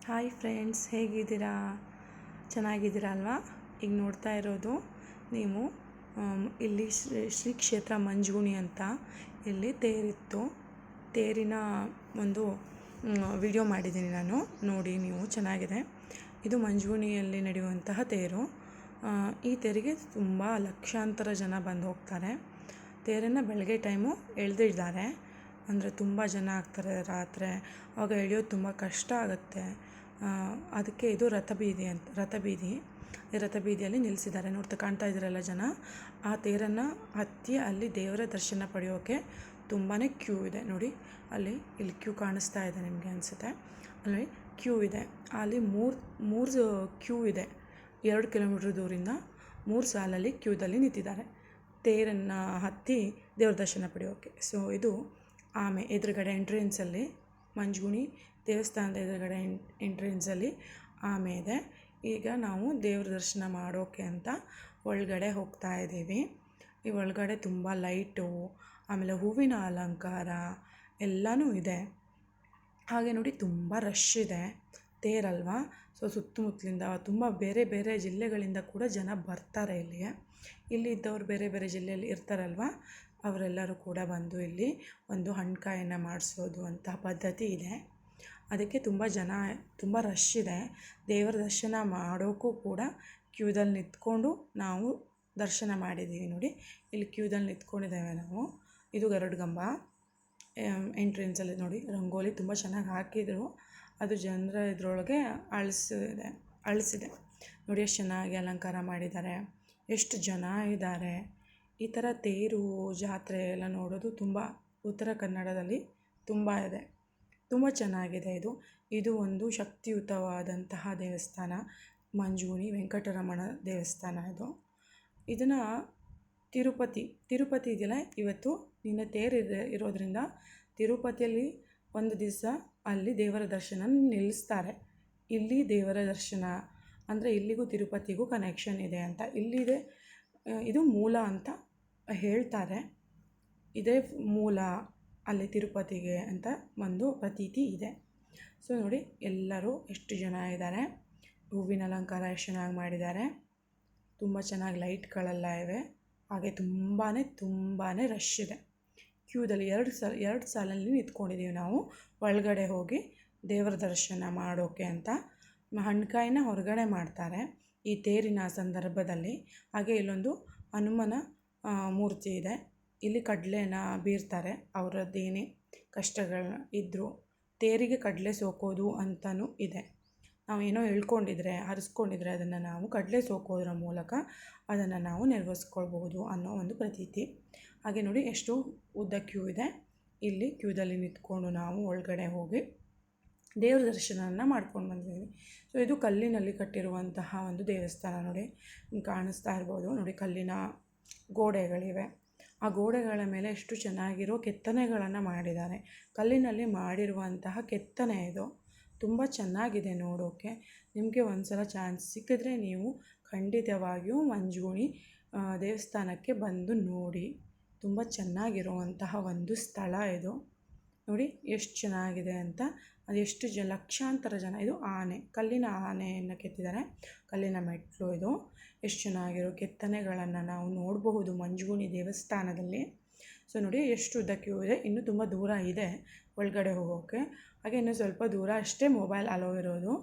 Hi friends, ಹೇಗಿದ್ದೀರಾ? ಚೆನ್ನಾಗಿದ್ದೀರಾ ಅಲ್ವಾ? ಈಗ ನೋಡ್ತಾ ಇರೋದು ನೀವು ಇಲ್ಲಿ ಶ್ರೀ ಕ್ಷೇತ್ರ ಮಂಜುಗುಣಿ ಅಂತ ಇಲ್ಲಿ ತೇರಿತ್ತು. ತೇರಿನ ಒಂದು ವಿಡಿಯೋ ಮಾಡಿದ್ದೀನಿ ನಾನು, ನೋಡಿ ನೀವು, ಚೆನ್ನಾಗಿದೆ. ಇದು ಮಂಜುಗುಣಿಯಲ್ಲಿ ನಡೆಯುವಂತಹ ತೇರು. ಈ ತೇರಿಗೆ ತುಂಬ ಲಕ್ಷಾಂತರ ಜನ ಬಂದು ಹೋಗ್ತಾರೆ. ತೇರನ್ನು ಬೆಳಗ್ಗೆ ಟೈಮು ಎಳೆದಿದ್ದಾರೆ, ಅಂದರೆ ತುಂಬ ಜನ ಆಗ್ತಾರೆ ರಾತ್ರಿ. ಆವಾಗ ಎಳೆಯೋದು ತುಂಬ ಕಷ್ಟ ಆಗುತ್ತೆ. ಅದಕ್ಕೆ ಇದು ರಥಬೀದಿ. ಈ ರಥಬೀದಿಯಲ್ಲಿ ನಿಲ್ಲಿಸಿದ್ದಾರೆ. ಕಾಣ್ತಾ ಇದ್ದೀರಲ್ಲ ಜನ, ಆ ತೇರನ್ನು ಹತ್ತಿ ಅಲ್ಲಿ ದೇವರ ದರ್ಶನ ಪಡೆಯೋಕ್ಕೆ ತುಂಬಾ ಕ್ಯೂ ಇದೆ. ನೋಡಿ ಇಲ್ಲಿ ಕ್ಯೂ ಕಾಣಿಸ್ತಾ ಇದೆ ನಿಮಗೆ ಅನಿಸುತ್ತೆ. ಅಲ್ಲಿ ಕ್ಯೂ ಇದೆ. ಅಲ್ಲಿ ಮೂರು ಕ್ಯೂ ಇದೆ. 2 ಕಿಲೋಮೀಟ್ರ್ ದೂರಿಂದ 3 ಸಾಲಲ್ಲಿ ಕ್ಯೂದಲ್ಲಿ ನಿಂತಿದ್ದಾರೆ ತೇರನ್ನು ಹತ್ತಿ ದೇವ್ರ ದರ್ಶನ ಪಡೆಯೋಕ್ಕೆ. ಸೊ ಇದು ಆಮೆ ಎದುರುಗಡೆ ಎಂಟ್ರೆನ್ಸಲ್ಲಿ, ಮಂಜುಗುಣಿ ದೇವಸ್ಥಾನದ ಎದುರುಗಡೆ ಎಂಟ್ರೆನ್ಸಲ್ಲಿ ಆಮೆ ಇದೆ. ಈಗ ನಾವು ದೇವ್ರ ದರ್ಶನ ಮಾಡೋಕ್ಕೆ ಅಂತ ಒಳಗಡೆ ಹೋಗ್ತಾ ಇದ್ದೀವಿ. ಈ ಒಳಗಡೆ ತುಂಬ ಲೈಟು, ಆಮೇಲೆ ಹೂವಿನ ಅಲಂಕಾರ ಎಲ್ಲನೂ ಇದೆ. ಹಾಗೆ ನೋಡಿ ತುಂಬ ರಶ್ ಇದೆ, ತೇರಲ್ವಾ. ಸೊ ಸುತ್ತಮುತ್ತಲಿಂದ ತುಂಬ ಬೇರೆ ಬೇರೆ ಜಿಲ್ಲೆಗಳಿಂದ ಕೂಡ ಜನ ಬರ್ತಾರೆ ಇಲ್ಲಿಗೆ. ಇಲ್ಲಿದ್ದವರು ಬೇರೆ ಬೇರೆ ಜಿಲ್ಲೆಯಲ್ಲಿ ಇರ್ತಾರಲ್ವ, ಅವರೆಲ್ಲರೂ ಕೂಡ ಬಂದು ಇಲ್ಲಿ ಒಂದು ಹಣ್ಕಾಯನ್ನು ಮಾಡಿಸೋದು ಅಂತ ಪದ್ಧತಿ ಇದೆ. ಅದಕ್ಕೆ ತುಂಬ ರಶ್ ಇದೆ. ದೇವರ ದರ್ಶನ ಮಾಡೋಕ್ಕೂ ಕೂಡ ಕ್ಯೂದಲ್ಲಿ ನಿಂತ್ಕೊಂಡು ನಾವು ದರ್ಶನ ಮಾಡಿದ್ದೀವಿ. ನೋಡಿ ಇಲ್ಲಿ ಕ್ಯೂದಲ್ಲಿ ನಿಂತ್ಕೊಂಡಿದ್ದೇವೆ ನಾವು. ಇದು ಗರುಡಗಂಬ ಎಂಟ್ರೆನ್ಸಲ್ಲಿ ನೋಡಿ, ರಂಗೋಲಿ ತುಂಬ ಚೆನ್ನಾಗಿ ಹಾಕಿದರು. ಅದು ಜನರ ಇದರೊಳಗೆ ಅಳಿಸಿದೆ ನೋಡಿ, ಎಷ್ಟು ಚೆನ್ನಾಗಿ ಅಲಂಕಾರ ಮಾಡಿದ್ದಾರೆ, ಎಷ್ಟು ಜನ ಇದ್ದಾರೆ. ಈ ಥರ ತೇರು ಜಾತ್ರೆ ಎಲ್ಲ ನೋಡೋದು ತುಂಬ ಉತ್ತರ ಕನ್ನಡದಲ್ಲಿ ತುಂಬ ಇದೆ. ತುಂಬ ಚೆನ್ನಾಗಿದೆ. ಇದು ಒಂದು ಶಕ್ತಿಯುತವಾದಂತಹ ದೇವಸ್ಥಾನ, ಮಂಜುಗುಣಿ ವೆಂಕಟರಮಣ ದೇವಸ್ಥಾನ. ಇದನ್ನು ತಿರುಪತಿ ಇದೆಯಲ್ಲ, ಇವತ್ತು ನಿನ್ನೆ ತೇರು ಇರೋದ್ರಿಂದ ತಿರುಪತಿಯಲ್ಲಿ ಒಂದು ದಿವಸ ಅಲ್ಲಿ ದೇವರ ದರ್ಶನ ನಿಲ್ಲಿಸ್ತಾರೆ. ಇಲ್ಲಿ ದೇವರ ದರ್ಶನ ಅಂದರೆ ಇಲ್ಲಿಗೂ ತಿರುಪತಿಗೂ ಕನೆಕ್ಷನ್ ಇದೆ ಅಂತ, ಇಲ್ಲಿದೆ, ಇದು ಮೂಲ ಅಂತ ಹೇಳ್ತಾರೆ. ಇದೇ ಮೂಲ ಅಲ್ಲಿ ತಿರುಪತಿಗೆ ಅಂತ ಒಂದು ಪ್ರತೀತಿ ಇದೆ. ಸೊ ನೋಡಿ ಎಲ್ಲರೂ ಎಷ್ಟು ಜನ ಇದ್ದಾರೆ, ಹೂವಿನ ಅಲಂಕಾರ ಎಷ್ಟು ಚೆನ್ನಾಗಿ ಮಾಡಿದ್ದಾರೆ, ತುಂಬ ಚೆನ್ನಾಗಿ ಲೈಟ್ಗಳೆಲ್ಲ ಇವೆ. ಹಾಗೆ ತುಂಬಾ ರಶ್ ಇದೆ. ಕ್ಯೂದಲ್ಲಿ 2 ಸಾಲಲ್ಲಿ ನಿಂತ್ಕೊಂಡಿದ್ದೀವಿ ನಾವು ಒಳಗಡೆ ಹೋಗಿ ದೇವರ ದರ್ಶನ ಮಾಡೋಕ್ಕೆ ಅಂತ. ಹಣ್ಕಾಯಿನ ಹೊರಗಡೆ ಮಾಡ್ತಾರೆ ಈ ತೇರಿನ ಸಂದರ್ಭದಲ್ಲಿ. ಹಾಗೆ ಇಲ್ಲೊಂದು ಹನುಮನ ಮೂರ್ತಿ ಇದೆ. ಇಲ್ಲಿ ಕಡಲೆನ ಬೀರ್ತಾರೆ, ಅವರದ್ದೇನೇ ಕಷ್ಟಗಳು ಇದ್ದರೂ ತೇರಿಗೆ ಕಡಲೆ ಸೋಕೋದು ಅಂತಲೂ ಇದೆ. ನಾವು ಏನೋ ಹರಿಸ್ಕೊಂಡಿದ್ರೆ ಅದನ್ನು ನಾವು ಕಡಲೆ ಸೋಕೋದ್ರ ಮೂಲಕ ಅದನ್ನು ನಾವು ನೆರವೇರಿಸ್ಕೊಳ್ಬೋದು ಅನ್ನೋ ಒಂದು ಪ್ರತೀತಿ. ಹಾಗೆ ನೋಡಿ ಎಷ್ಟು ಉದ್ದ ಕ್ಯೂ ಇದೆ. ಇಲ್ಲಿ ಕ್ಯೂದಲ್ಲಿ ನಿಂತ್ಕೊಂಡು ನಾವು ಒಳಗಡೆ ಹೋಗಿ ದೇವ್ರ ದರ್ಶನವನ್ನು ಮಾಡ್ಕೊಂಡು ಬಂದಿದ್ದೀವಿ. ಸೊ ಇದು ಕಲ್ಲಿನಲ್ಲಿ ಕಟ್ಟಿರುವಂತಹ ಒಂದು ದೇವಸ್ಥಾನ. ನೋಡಿ ಕಾಣಿಸ್ತಾ ಇರ್ಬೋದು. ನೋಡಿ ಕಲ್ಲಿನ ಗೋಡೆಗಳಿವೆ. ಆ ಗೋಡೆಗಳ ಮೇಲೆ ಎಷ್ಟು ಚೆನ್ನಾಗಿರೋ ಕೆತ್ತನೆಗಳನ್ನು ಮಾಡಿದ್ದಾರೆ. ಕಲ್ಲಿನಲ್ಲಿ ಮಾಡಿರುವಂತಹ ಕೆತ್ತನೆ ಇದು. ತುಂಬ ಚೆನ್ನಾಗಿದೆ ನೋಡೋಕ್ಕೆ. ನಿಮಗೆ ಒಂದು ಸಲ ಚಾನ್ಸ್ ಸಿಕ್ಕಿದ್ರೆ ನೀವು ಖಂಡಿತವಾಗಿಯೂ ಮಂಜುಗುಣಿ ದೇವಸ್ಥಾನಕ್ಕೆ ಬಂದು ನೋಡಿ. ತುಂಬ ಚೆನ್ನಾಗಿರುವಂತಹ ಒಂದು ಸ್ಥಳ ಇದು. ನೋಡಿ ಎಷ್ಟು ಚೆನ್ನಾಗಿದೆ ಅಂತ. ಅದೆಷ್ಟು ಲಕ್ಷಾಂತರ ಜನ. ಇದು ಕಲ್ಲಿನ ಆನೆಯನ್ನು ಕೆತ್ತಿದ್ದಾರೆ, ಕಲ್ಲಿನ ಮೆಟ್ಲು. ಇದು ಎಷ್ಟು ಚೆನ್ನಾಗಿರೋ ಕೆತ್ತನೆಗಳನ್ನು ನಾವು ನೋಡಬಹುದು ಮಂಜುಗುಣಿ ದೇವಸ್ಥಾನದಲ್ಲಿ. ಸೊ ನೋಡಿ ಎಷ್ಟು ಉದ್ದ ಕ್ಯೂ ಇದೆ. ಇನ್ನೂ ತುಂಬ ದೂರ ಇದೆ ಒಳಗಡೆ ಹೋಗೋಕ್ಕೆ. ಹಾಗೆ ಇನ್ನೂ ಸ್ವಲ್ಪ ದೂರ ಅಷ್ಟೇ ಮೊಬೈಲ್ ಅಲೋ ಇರೋದು,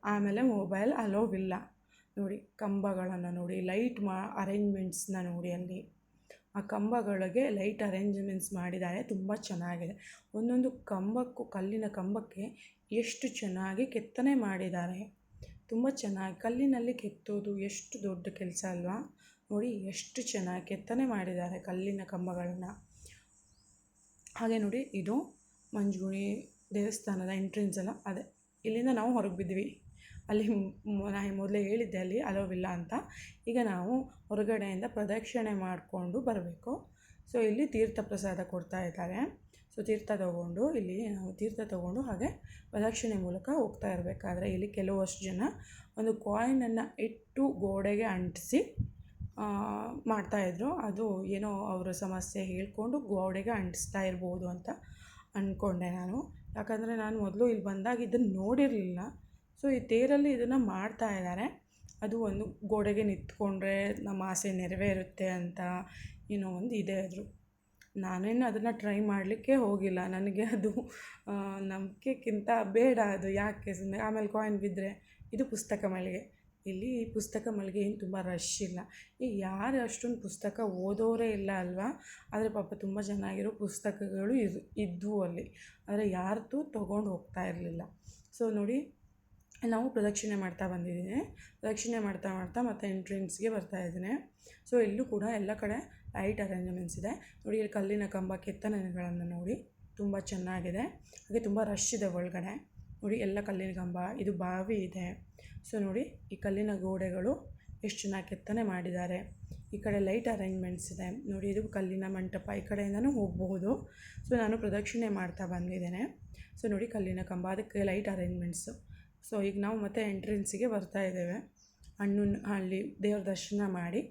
ಆಮೇಲೆ ಮೊಬೈಲ್ ಅಲೋವಿಲ್ಲ. ನೋಡಿ ಕಂಬಗಳನ್ನು ನೋಡಿ, ಲೈಟ್ ಅರೇಂಜ್ಮೆಂಟ್ಸ್ನ ನೋಡಿ. ಅಲ್ಲಿ ಆ ಕಂಬಗಳಿಗೆ ಲೈಟ್ ಅರೇಂಜ್ಮೆಂಟ್ಸ್ ಮಾಡಿದ್ದಾರೆ, ತುಂಬ ಚೆನ್ನಾಗಿದೆ. ಒಂದೊಂದು ಕಂಬಕ್ಕೂ, ಕಲ್ಲಿನ ಕಂಬಕ್ಕೆ ಎಷ್ಟು ಚೆನ್ನಾಗಿ ಕೆತ್ತನೆ ಮಾಡಿದ್ದಾರೆ. ತುಂಬ ಚೆನ್ನಾಗಿ ಕಲ್ಲಿನಲ್ಲಿ ಕೆತ್ತೋದು ಎಷ್ಟು ದೊಡ್ಡ ಕೆಲಸ ಅಲ್ವಾ. ನೋಡಿ ಎಷ್ಟು ಚೆನ್ನಾಗಿ ಕೆತ್ತನೆ ಮಾಡಿದ್ದಾರೆ ಕಲ್ಲಿನ ಕಂಬಗಳನ್ನು. ಹಾಗೆ ನೋಡಿ ಇದು ಮಂಜುಗುಣಿ ದೇವಸ್ಥಾನದ ಎಂಟ್ರೆನ್ಸ್ ಅಲ್ಲ, ಅದೇ ಇಲ್ಲಿಂದ ನಾವು ಹೊರಗೆ ಬಿದ್ವಿ. ಅಲ್ಲಿ ನಾನು ಮೊದಲೇ ಹೇಳಿದ್ದೆ ಅಲ್ಲಿ ಅಲೋವಿಲ್ಲ ಅಂತ. ಈಗ ನಾವು ಹೊರಗಡೆಯಿಂದ ಪ್ರದಕ್ಷಿಣೆ ಮಾಡಿಕೊಂಡು ಬರಬೇಕು. ಸೊ ಇಲ್ಲಿ ತೀರ್ಥ ಪ್ರಸಾದ ಕೊಡ್ತಾ ಇದ್ದಾರೆ. ಸೊ ತೀರ್ಥ ತಗೊಂಡು ಹಾಗೆ ಪ್ರದಕ್ಷಿಣೆ ಮೂಲಕ ಹೋಗ್ತಾ ಇರಬೇಕಾದ್ರೆ ಇಲ್ಲಿ ಕೆಲವಷ್ಟು ಜನ ಒಂದು ಕಾಯಿನನ್ನು ಇಟ್ಟು ಗೋಡೆಗೆ ಅಂಟಿಸಿ ಮಾಡ್ತಾಯಿದ್ರು. ಅದು ಏನೋ ಅವರ ಸಮಸ್ಯೆ ಹೇಳ್ಕೊಂಡು ಗೋಡೆಗೆ ಅಂಟಿಸ್ತಾ ಇರ್ಬೋದು ಅಂತ ಅಂದ್ಕೊಂಡೆ ನಾನು. ಯಾಕಂದರೆ ನಾನು ಮೊದಲು ಇಲ್ಲಿ ಬಂದಾಗ ಇದನ್ನು ನೋಡಿರಲಿಲ್ಲ. ಸೊ ಈ ತೇರಲ್ಲಿ ಇದನ್ನು ಮಾಡ್ತಾ ಇದ್ದಾರೆ. ಅದು ಒಂದು ಗೋಡೆಗೆ ನಿಂತ್ಕೊಂಡ್ರೆ ನಮ್ಮ ಆಸೆ ನೆರವೇರುತ್ತೆ ಅಂತ ಏನೋ ಒಂದು ಇದೆ ಅದ್ರ. ನಾನೇನು ಅದನ್ನು ಟ್ರೈ ಮಾಡಲಿಕ್ಕೆ ಹೋಗಿಲ್ಲ. ನನಗೆ ಅದು ನಂಬಿಕೆಗಿಂತ ಬೇಡ, ಅದು ಯಾಕೆ ಸುಮ್ಮನೆ ಆಮೇಲೆ ಕಾಯಿನ್ ಬಿದ್ದರೆ. ಇದು ಪುಸ್ತಕ ಮಳಿಗೆ. ಇಲ್ಲಿ ಪುಸ್ತಕ ಮಳಿಗೆ ಏನು ತುಂಬ ರಶ್ ಇಲ್ಲ. ಈಗ ಯಾರು ಅಷ್ಟೊಂದು ಪುಸ್ತಕ ಓದೋರೇ ಇಲ್ಲ ಅಲ್ವಾ. ಆದರೆ ಪಾಪ ತುಂಬ ಚೆನ್ನಾಗಿರೋ ಪುಸ್ತಕಗಳು ಇದ್ದವು ಅಲ್ಲಿ. ಆದರೆ ಯಾರ್ದು ತೊಗೊಂಡು ಹೋಗ್ತಾ ಇರಲಿಲ್ಲ. ಸೊ ನೋಡಿ, ನಾವು ಪ್ರದಕ್ಷಿಣೆ ಮಾಡ್ತಾ ಬಂದಿದ್ದೀನಿ. ಪ್ರದಕ್ಷಿಣೆ ಮಾಡ್ತಾ ಮಾಡ್ತಾ ಮತ್ತೆ ಎಂಟ್ರೆನ್ಸ್ಗೆ ಬರ್ತಾಯಿದ್ದೀನಿ. ಸೊ ಇಲ್ಲೂ ಕೂಡ ಎಲ್ಲ ಕಡೆ ಲೈಟ್ ಅರೇಂಜ್ಮೆಂಟ್ಸ್ ಇದೆ. ನೋಡಿ, ಇಲ್ಲಿ ಕಲ್ಲಿನ ಕಂಬ ಕೆತ್ತನೆಗಳನ್ನು ನೋಡಿ ತುಂಬ ಚೆನ್ನಾಗಿದೆ. ಹಾಗೆ ತುಂಬ ರಶ್ ಇದೆ ಒಳಗಡೆ. ನೋಡಿ, ಎಲ್ಲ ಕಲ್ಲಿನ ಕಂಬ, ಇದು ಬಾವಿ ಇದೆ. ಸೊ ನೋಡಿ, ಈ ಕಲ್ಲಿನ ಗೋಡೆಗಳು ಎಷ್ಟು ಚೆನ್ನಾಗಿ ಕೆತ್ತನೆ ಮಾಡಿದ್ದಾರೆ. ಈ ಕಡೆ ಲೈಟ್ ಅರೇಂಜ್ಮೆಂಟ್ಸ್ ಇದೆ ನೋಡಿ. ಇದು ಕಲ್ಲಿನ ಮಂಟಪ, ಈ ಕಡೆಯಿಂದನೂ ಹೋಗಬಹುದು. ಸೊ ನಾನು ಪ್ರದಕ್ಷಿಣೆ ಮಾಡ್ತಾ ಬಂದಿದ್ದೇನೆ. ಸೊ ನೋಡಿ, ಕಲ್ಲಿನ ಕಂಬ, ಅದಕ್ಕೆ ಲೈಟ್ ಅರೇಂಜ್ಮೆಂಟ್ಸು. ಸೊ ಈಗ ನಾವು ಮತ್ತೆ ಎಂಟ್ರೆನ್ಸಿಗೆ ಬರ್ತಾ ಇದ್ದೇವೆ. ಅಲ್ಲಿ ದೇವ್ರ ದರ್ಶನ ಮಾಡಿ,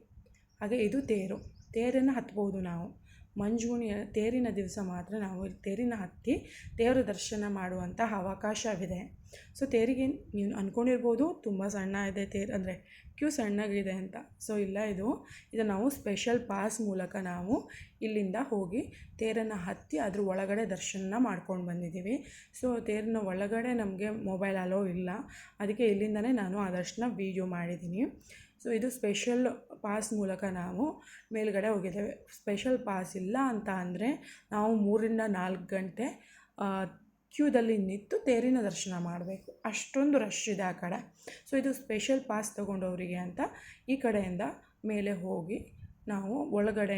ಹಾಗೆ ಇದು ತೇರನ್ನು ಹತ್ಬೋದು ನಾವು. ಮಂಜುಣಿಯ ತೇರಿನ ದಿವಸ ಮಾತ್ರ ನಾವು ತೇರಿನ ಹತ್ತಿ ದೇವರ ದರ್ಶನ ಮಾಡುವಂಥ ಅವಕಾಶವಿದೆ. ಸೊ ತೇರಿಗೆ ನೀವು ಅಂದ್ಕೊಂಡಿರ್ಬೋದು ತುಂಬ ಸಣ್ಣ ಇದೆ ತೇರು, ಅಂದರೆ ಕ್ಯೂ ಸಣ್ಣಗಿದೆ ಅಂತ. ಸೊ ಇಲ್ಲ, ಇದು ನಾವು ಸ್ಪೆಷಲ್ ಪಾಸ್ ಮೂಲಕ ನಾವು ಇಲ್ಲಿಂದ ಹೋಗಿ ತೇರನ್ನು ಹತ್ತಿ ಅದ್ರ ಒಳಗಡೆ ದರ್ಶನ ಮಾಡ್ಕೊಂಡು ಬಂದಿದ್ದೀವಿ. ಸೊ ತೇರಿನ ಒಳಗಡೆ ನಮಗೆ ಮೊಬೈಲ್ ಅಲೋ ಇಲ್ಲ, ಅದಕ್ಕೆ ಇಲ್ಲಿಂದನೇ ನಾನು ಆ ದರ್ಶನ ವೀಡಿಯೋ ಮಾಡಿದ್ದೀನಿ. ಸೊ ಇದು ಸ್ಪೆಷಲ್ ಪಾಸ್ ಮೂಲಕ ನಾವು ಮೇಲ್ಗಡೆ ಹೋಗಿದ್ದೇವೆ. ಸ್ಪೆಷಲ್ ಪಾಸ್ ಇಲ್ಲ ಅಂತ ಅಂದರೆ ನಾವು 3-4 ಗಂಟೆ ಕ್ಯೂದಲ್ಲಿ ನಿಂತು ತೇರಿನ ದರ್ಶನ ಮಾಡಬೇಕು. ಅಷ್ಟೊಂದು ರಶ್ ಇದೆ ಆ ಕಡೆ. ಸೊ ಇದು ಸ್ಪೆಷಲ್ ಪಾಸ್ ತೊಗೊಂಡವರಿಗೆ ಅಂತ ಈ ಕಡೆಯಿಂದ ಮೇಲೆ ಹೋಗಿ ನಾವು ಒಳಗಡೆ